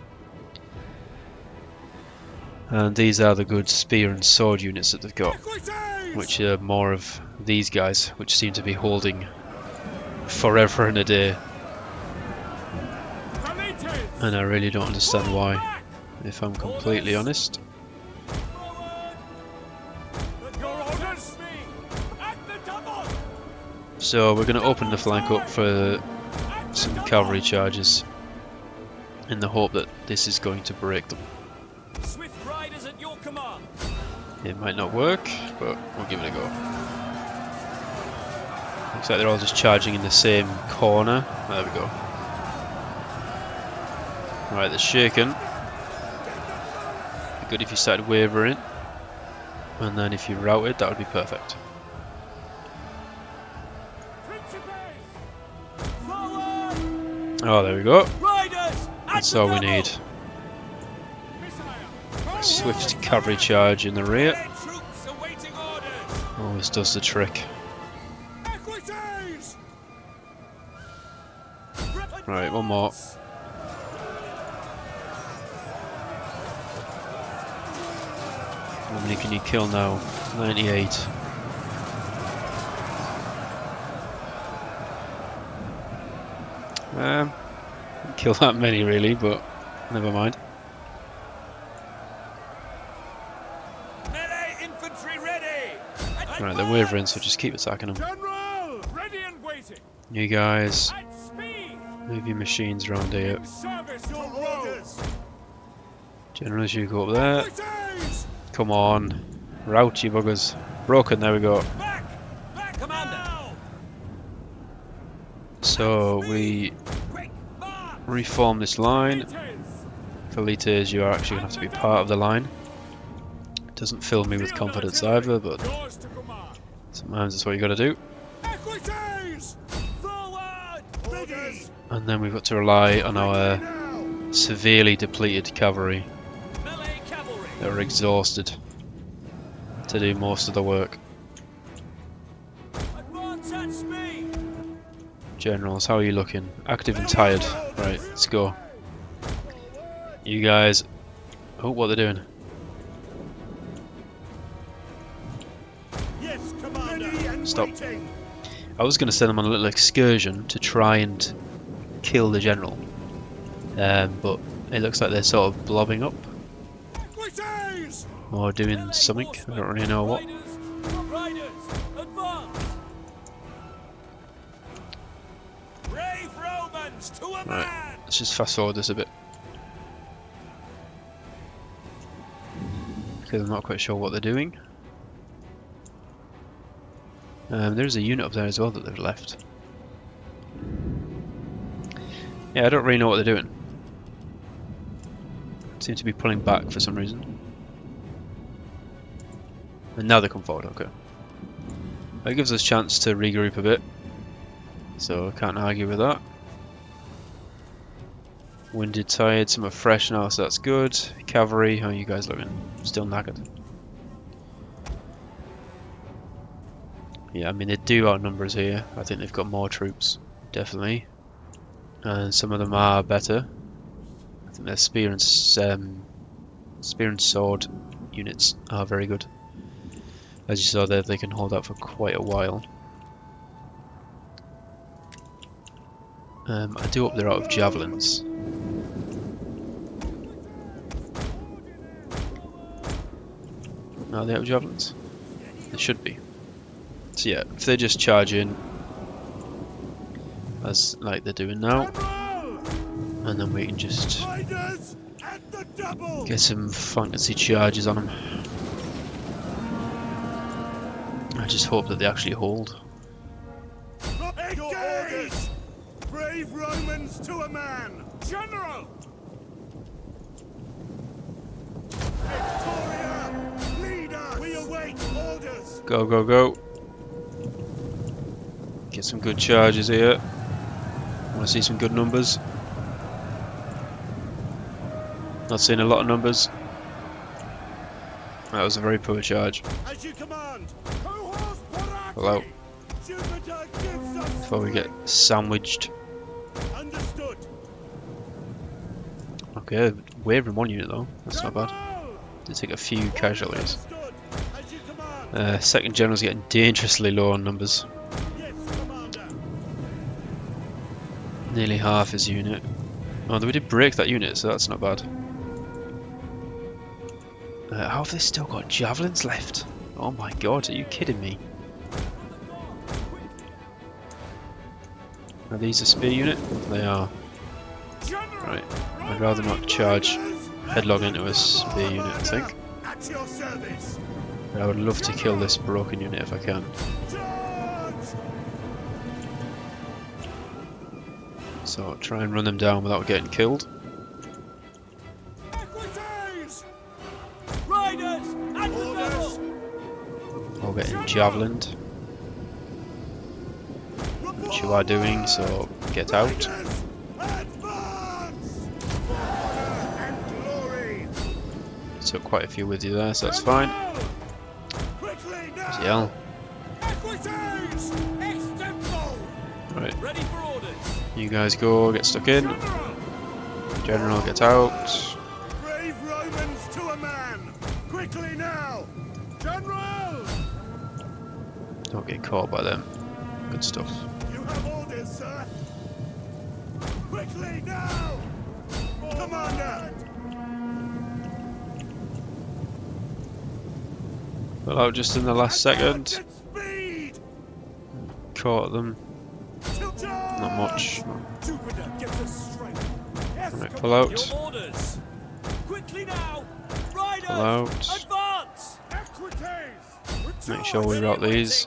And these are the good spear and sword units that they've got, Equities! which are more of these guys, which seem to be holding forever and a day. Valientes! And I really don't understand why, Back! if I'm completely honest. Forward! Your orders! At the double! So we're going to open the flank up for At the some double! cavalry charges in the hope that this is going to break them. Swift riders at your command! It might not work, but we'll give it a go. Looks like they're all just charging in the same corner. There we go. Right, they're shaken. Be good if you started wavering. And then if you routed, that would be perfect. Oh, there we go. That's all we need. Swift cavalry charge in the rear. Always does the trick. Right, one more. How many can you kill now? 98. Didn't kill that many really, but never mind. Melee infantry ready. Right, they're wavering, so just keep attacking them. General, ready and waiting. You guys, At speed. move your machines around here. Service your orders. Generals, you go up there. Come on, rout you buggers. Broken, there we go. Back, back, commander. So we Quick, march. reform this line. Velites, you are actually going to have to be part of the line. Doesn't fill me with confidence either, but Yours to command. sometimes that's what you got to do. Equities. Forward. Ready. And then we've got to rely on our severely depleted cavalry Melee cavalry. that are exhausted to do most of the work. Advance at speed. Generals, how are you looking? Active and tired. Right, let's go. You guys... Oh, what they're doing. Yes, commander. Stop. I was going to send them on a little excursion to try and kill the general. But it looks like they're sort of blobbing up. Or doing something. I don't really know what. Riders, advance. Brave Romans to a Right, man. let's just fast forward this a bit. Because I'm not quite sure what they're doing. There's a unit up there as well that they've left. Yeah, I don't really know what they're doing. Seem to be pulling back for some reason. And now they come forward, okay. That gives us a chance to regroup a bit. So I can't argue with that. Winded, tired, some are fresh now, so that's good. Cavalry, how are you guys looking? Still knackered. Yeah, I mean they do outnumber us here. I think they've got more troops, definitely. And some of them are better. I think their spear and sword units are very good. As you saw there, they can hold out for quite a while. I do hope they're out of javelins. Are they out of javelins? They should be. So yeah, if they just charge in, as like they're doing now, and then we can just get some fantasy charges on them. I just hope that they actually hold. Engage! Brave Romans to a man! General! Victoria! Lead us! We await orders! Go, go, go. Get some good charges here. Want to see some good numbers. Not seeing a lot of numbers. That was a very poor charge. As you command! Hello. Jupiter gives us Before we get sandwiched. understood! Okay, wavering one unit though. That's not bad. Did take a few casualties. Understood! As you command! Second general's getting dangerously low on numbers. Yes, commander! Nearly half his unit. Oh, we did break that unit, so that's not bad. How have they still got javelins left? Oh my god, are you kidding me? Are these a spear unit? They are. Right, I'd rather not charge headlong into a spear unit, I think. At your service! But I would love to kill this broken unit if I can. Charge! So try and run them down without getting killed. getting javelined, which you are doing, so get out. Took quite a few with you there, so that's fine. Bloody hell. Right, you guys go, get stuck in. General, get out. Brave Romans to a man! Quickly now! General! Don't get caught by them. Good stuff. You have orders, sir! Quickly now! Commander! Well, out just in the last second. Speed! Caught them. Not Not much. Jupiter gets us strength. Yes, Right, pull out. Your orders. Quickly now. Riders. Pull out. Advance. Equites! Make sure we route these.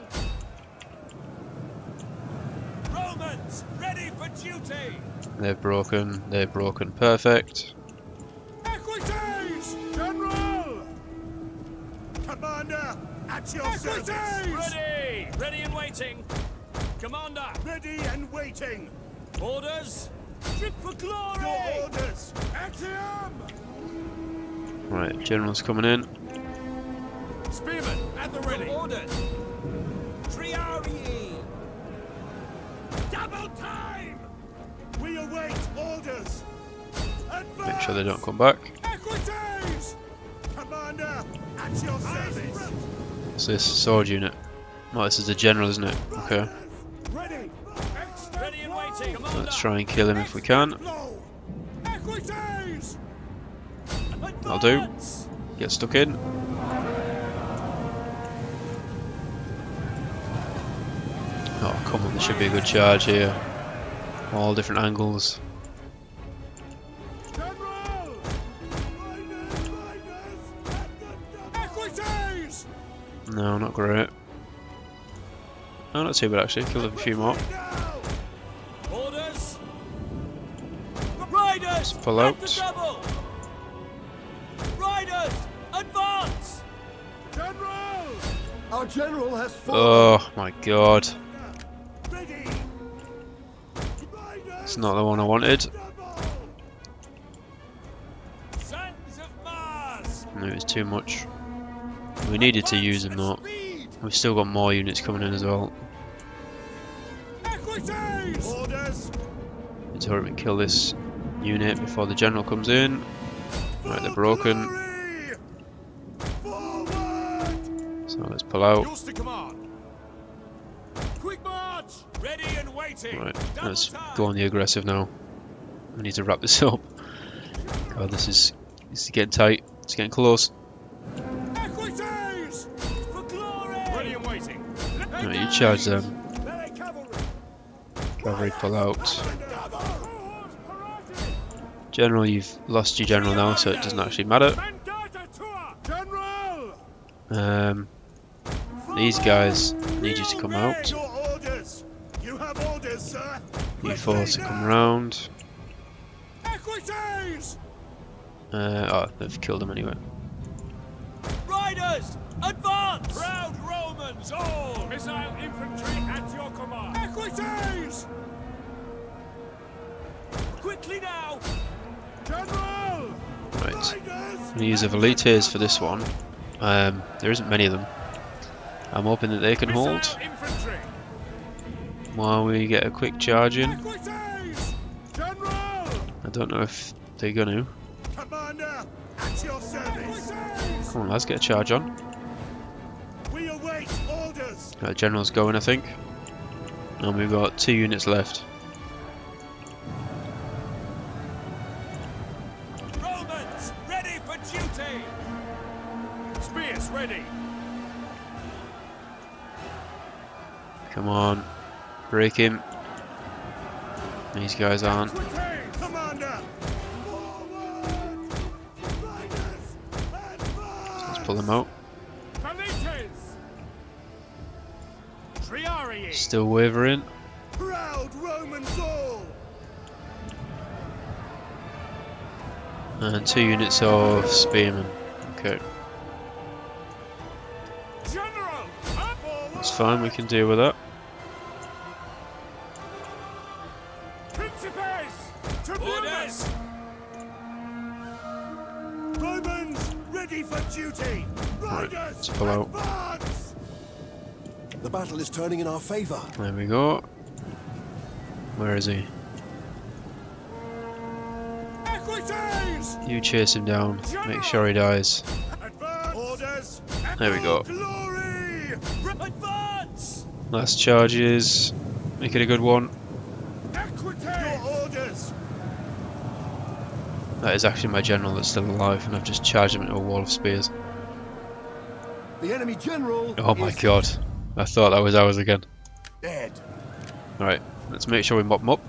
Romans, ready for duty. They're broken. They're broken. Perfect. Equites! General! Commander, at your service! Ready. Ready and waiting. Commander. Ready and waiting! Orders. Trip for glory. Your orders! Axiom! Right, general's coming in. Spearmen at the ready. Orders. Triarii. Double time! We await orders! Make sure they don't come back. Equites! Commander, at your service! What's this? Sword unit. Oh, this is the general, isn't it? Okay. Ready! Ready and waiting. Commander. Let's try and kill him if we can. Blow! Equites! I'll do. Advance. Get stuck in. Oh, come on, there should be a good charge here. All different angles. General! Equites! No, not great. No, not too bad actually. Killed a few more. Now! Orders. Riders. Let's pull at the out. double. Riders, advance. General! Our general has fallen! Oh my god. Ready! It's not the one I wanted. Sons of Mars. No, it was too much. We needed to use them though. We've still got more units coming in as well. Equites! Orders! Need to hurry up and kill this unit before the general comes in. Right, they're broken. Glory! Forward! So let's pull out. Yours to command. Quick march. Ready and waiting. Right, Double let's time. go on the aggressive now. We need to wrap this up. God, this is getting tight. It's getting close. Equites! For glory. Ready and waiting. Right, you charge them. Melee cavalry! Cavalry pull out. General, you've lost your general now, so it doesn't actually matter. General! These guys need you to come out. Your orders! You have orders, sir! You force to come around. Equites! Oh, they've killed him anyway. Riders, advance. Proud Romans all. Missile infantry at your command. Equites! Quickly now. General! Right, Riders! I'm gonna use a velites for this one. There isn't many of them. I'm hoping that they can hold Missile infantry. while we get a quick charge in. Equites! General! I don't know if they're gonna. Commander, at your service! Come on, lads, get a charge on. We await orders! General's going, I think. And we've got 2 units left. Romans, ready for duty. Spears ready. Come on, break him. These guys aren't. Equites! Commander! Forward! Riders! Advance! Let's pull them out. Velites. Triarii. Still wavering. Proud Romans all! And 2 units of spearmen. Okay. General, That's fine, we can deal with that. Principes! To Orders! Romans, ready for duty! Riders, let's pull out. advance! The battle is turning in our favor. There we go. Where is he? Equities! You chase him down, make sure he dies. Advance! Orders! There we go. Glory! Advance! Last charges. Make it a good one. Equities! Your orders! That is actually my general that's still alive, and I've just charged him into a wall of spears. The enemy general Oh my is god. I thought that was ours again. dead. Alright, let's make sure we mop him up.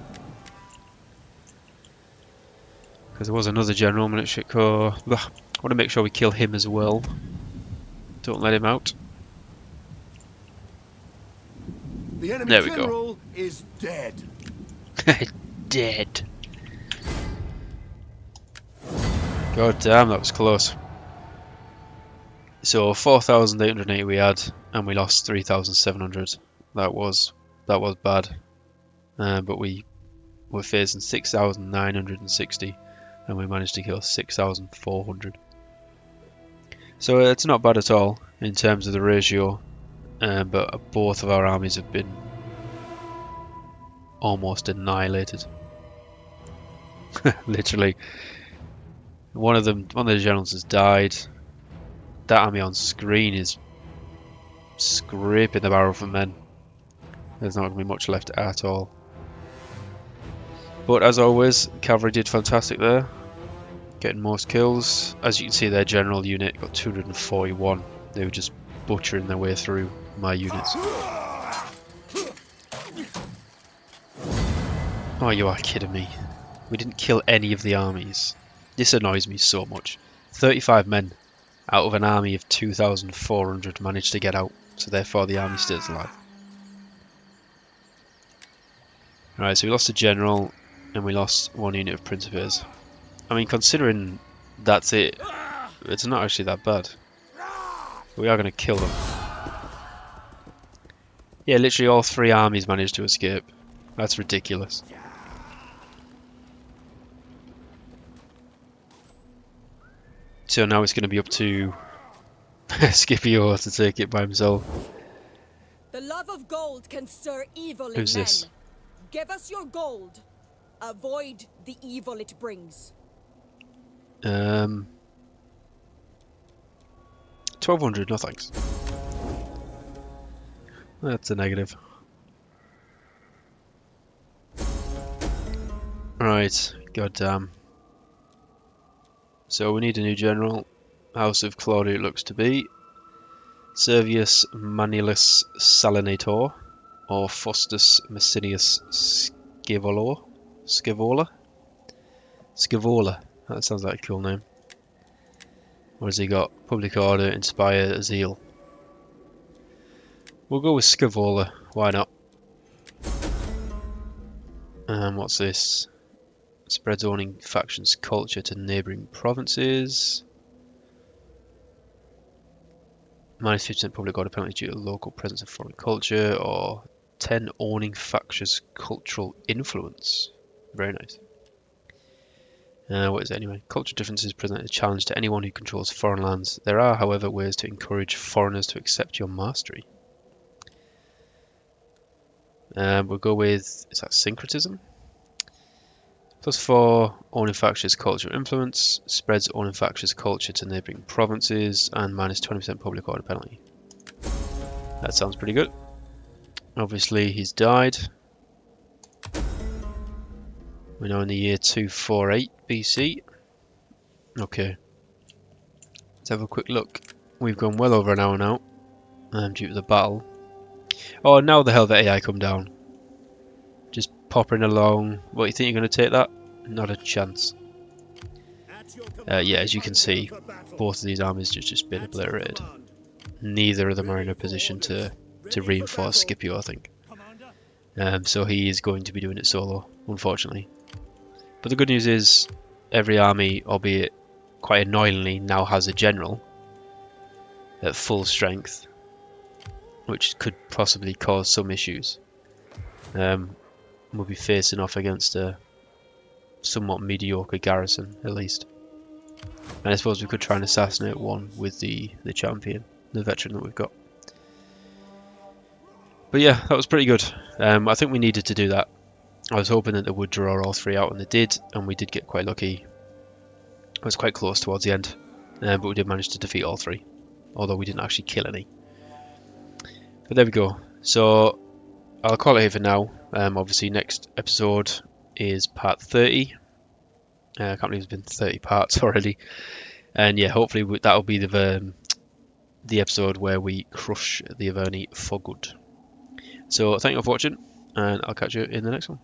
Because there was another general, military corps. I want to make sure we kill him as well. Don't let him out. The enemy There we go. general is dead. Dead. God damn, that was close. So 4,880 we had, and we lost 3,700. That was bad. But we were facing 6,960, and we managed to kill 6,400. So it's not bad at all in terms of the ratio, but both of our armies have been almost annihilated. Literally, one of the generals has died. That army on screen is scraping the barrel for men. There's not going to be much left at all. But as always, cavalry did fantastic there, getting most kills. As you can see, their general unit got 241. They were just butchering their way through my units. Oh, you are kidding me. We didn't kill any of the armies. This annoys me so much. 35 men out of an army of 2,400 managed to get out, so therefore the army stays alive. Alright, so we lost a general, and we lost one unit of principes. I mean, considering that's it, it's not actually that bad. We are going to kill them. Yeah, literally all three armies managed to escape. That's ridiculous. So now it's going to be up to Scipio to take it by himself. The love of gold can stir evil in Who's men. this? Give us your gold. Avoid the evil it brings. 1,200, no thanks. That's a negative. Right, goddamn. So we need a new general. House of Claudia it looks to be. Servius Manilius Salinator, or Faustus Macinius Scaevola? That sounds like a cool name. What has he got? Public order, inspire, zeal. We'll go with Scaevola, why not? What's this? Spreads owning factions culture to neighbouring provinces. Minus 50% public order penalty due to local presence of foreign culture, or 10 owning factions cultural influence. Very nice. What is it anyway? Cultural differences present a challenge to anyone who controls foreign lands. There are, however, ways to encourage foreigners to accept your mastery. We'll go with, is that syncretism? +4, owning factions culture influence, spreads owning factions culture to neighbouring provinces, and minus 20% public order penalty. That sounds pretty good. Obviously he's died. We're now in the year 248 BC. Okay. Let's have a quick look. We've gone well over an hour now, due to the battle. Oh, now the hell the AI come down. Just popping along. What, you think you're going to take that? Not a chance. Yeah, as you can see, both of these armies just been obliterated. Neither of them are in a position to reinforce Scipio, I think. So he is going to be doing it solo, unfortunately. But the good news is, every army, albeit quite annoyingly, now has a general at full strength. which could possibly cause some issues. We'll be facing off against a somewhat mediocre garrison, at least. And I suppose we could try and assassinate one with the champion, the veteran that we've got. But yeah, that was pretty good. I think we needed to do that. I was hoping that they would draw all 3 out, and they did, and we did get quite lucky. It was quite close towards the end, but we did manage to defeat all 3, although we didn't actually kill any. But there we go. So I'll call it here for now. Obviously, next episode is part 30. I can't believe it's been 30 parts already. And yeah, hopefully that'll be the episode where we crush the Averni for good. So thank you all for watching, and I'll catch you in the next one.